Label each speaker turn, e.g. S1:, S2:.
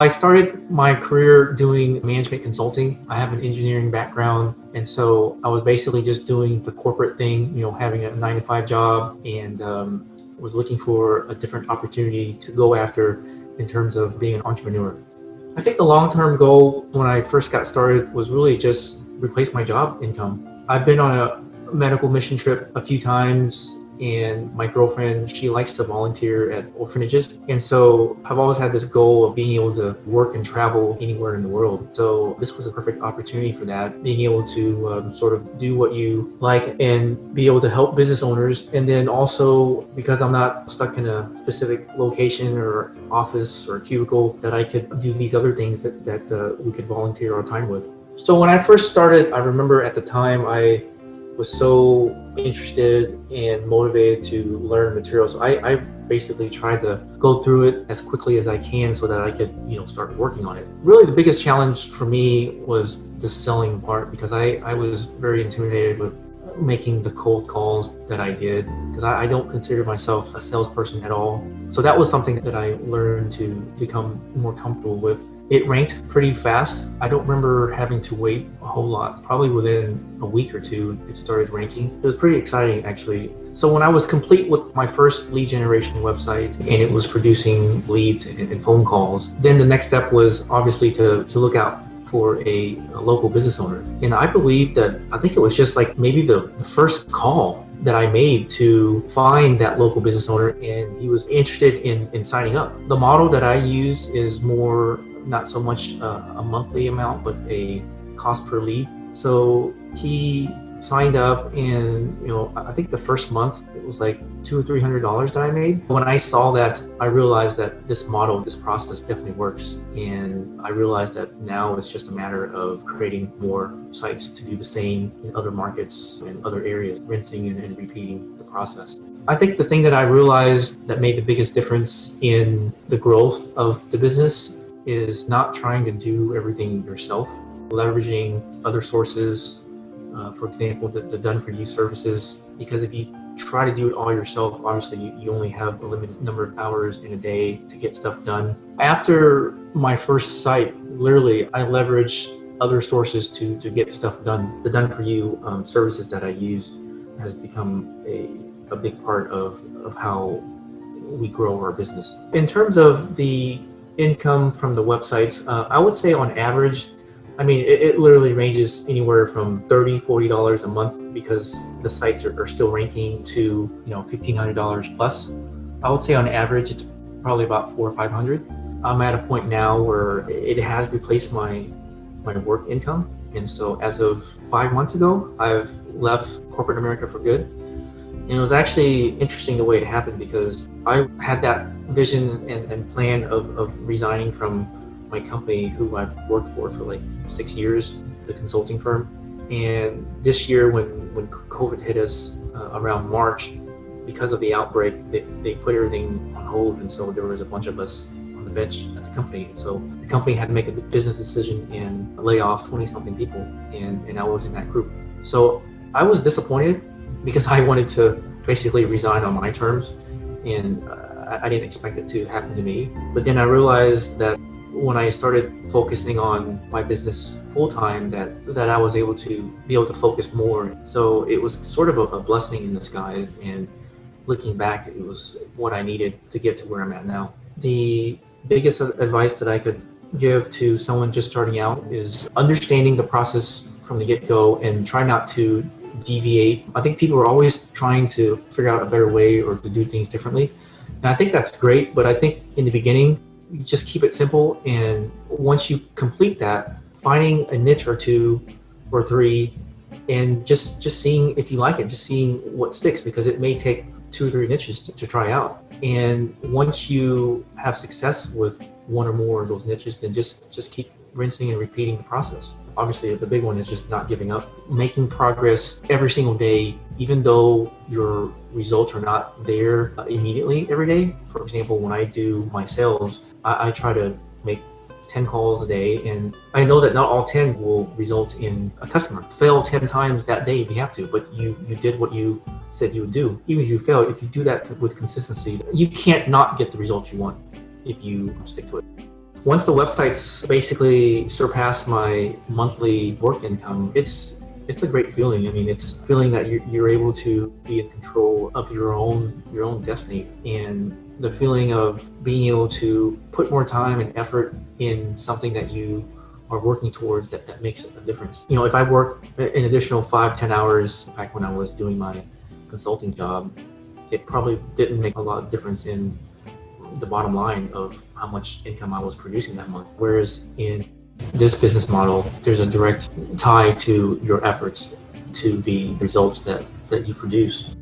S1: I started my career doing management consulting. I have an engineering background, and so I was basically just doing the corporate thing, having a 9 to 5 job, and was looking for a different opportunity to go after in terms of being an entrepreneur. I think the long-term goal when I first got started was really just replace my job income. I've been on a medical mission trip a few times, and my girlfriend, she likes to volunteer at orphanages. And so I've always had this goal of being able to work and travel anywhere in the world. So this was a perfect opportunity for that, being able to sort of do what you like and be able to help business owners. And then also, because I'm not stuck in a specific location or office or cubicle, that I could do these other things that we could volunteer our time with. So when I first started, I remember at the time I was so interested and motivated to learn materials. So I basically tried to go through it as quickly as I can so that I could, start working on it. Really, the biggest challenge for me was the selling part, because I was very intimidated with making the cold calls that I did, because I don't consider myself a salesperson at all. So that was something that I learned to become more comfortable with. It ranked pretty fast. I don't remember having to wait a whole lot. Probably within a week or two, it started ranking. It was pretty exciting, actually. So when I was complete with my first lead generation website and it was producing leads and phone calls, then the next step was obviously to look out for a local business owner. And I believe that, I think it was just like maybe the first call that I made to find that local business owner, and he was interested in signing up. The model that I use is more, not so much a monthly amount, but a cost per lead. So he signed up, and I think the first month it was like $200 or $300 that I made. When I saw that, I realized that this model, this process definitely works, and I realized that now it's just a matter of creating more sites to do the same in other markets and other areas, rinsing and repeating the process. I think the thing that I realized that made the biggest difference in the growth of the business is not trying to do everything yourself, leveraging other sources, for example, the done-for-you services, because if you try to do it all yourself, obviously you only have a limited number of hours in a day to get stuff done. After my first site, literally, I leveraged other sources to get stuff done. The done-for-you services that I use has become a big part of how we grow our business. In terms of the income from the websites, I would say on average, it literally ranges anywhere from $30-$40 a month, because the sites are still ranking, to $1,500 plus. I would say on average it's probably about $400 or $500. I'm at a point now where it has replaced my work income, and so as of 5 months ago, I've left corporate America for good. And it was actually interesting the way it happened, because I had that vision and plan of resigning from my company, who I've worked for like 6 years, the consulting firm. And this year, when COVID hit us around March, because of the outbreak, they put everything on hold, and so there was a bunch of us on the bench at the company. And so the company had to make a business decision and lay off 20-something people, and I was in that group. So I was disappointed, because I wanted to basically resign on my terms, and I didn't expect it to happen to me. But then I realized that when I started focusing on my business full-time, that I was able to focus more. So it was sort of a blessing in disguise, and looking back, it was what I needed to get to where I'm at now. The biggest advice that I could give to someone just starting out is understanding the process from the get-go and try not to deviate. I think people are always trying to figure out a better way or to do things differently, and I think that's great, but I think in the beginning, you just keep it simple, and once you complete that, finding a niche or two or three, and just seeing if you like it, just seeing what sticks, because it may take 2 or 3 niches to try out. And once you have success with one or more of those niches, then just keep rinsing and repeating the process. Obviously, the big one is just not giving up, making progress every single day, even though your results are not there immediately every day. For example, when I do my sales, I try to make 10 calls a day, and I know that not all 10 will result in a customer. Fail 10 times that day if you have to, but you did what you said you would do. Even if you fail, if you do that with consistency, you can't not get the results you want if you stick to it. Once the websites basically surpass my monthly work income, it's a great feeling. I mean, it's a feeling that you're able to be in control of your own destiny, and the feeling of being able to put more time and effort in something that you are working towards that makes a difference. You know, if I work an additional 5-10 hours back when I was doing my consulting job, it probably didn't make a lot of difference in the bottom line of how much income I was producing that month. Whereas in this business model, there's a direct tie to your efforts to the results that you produce.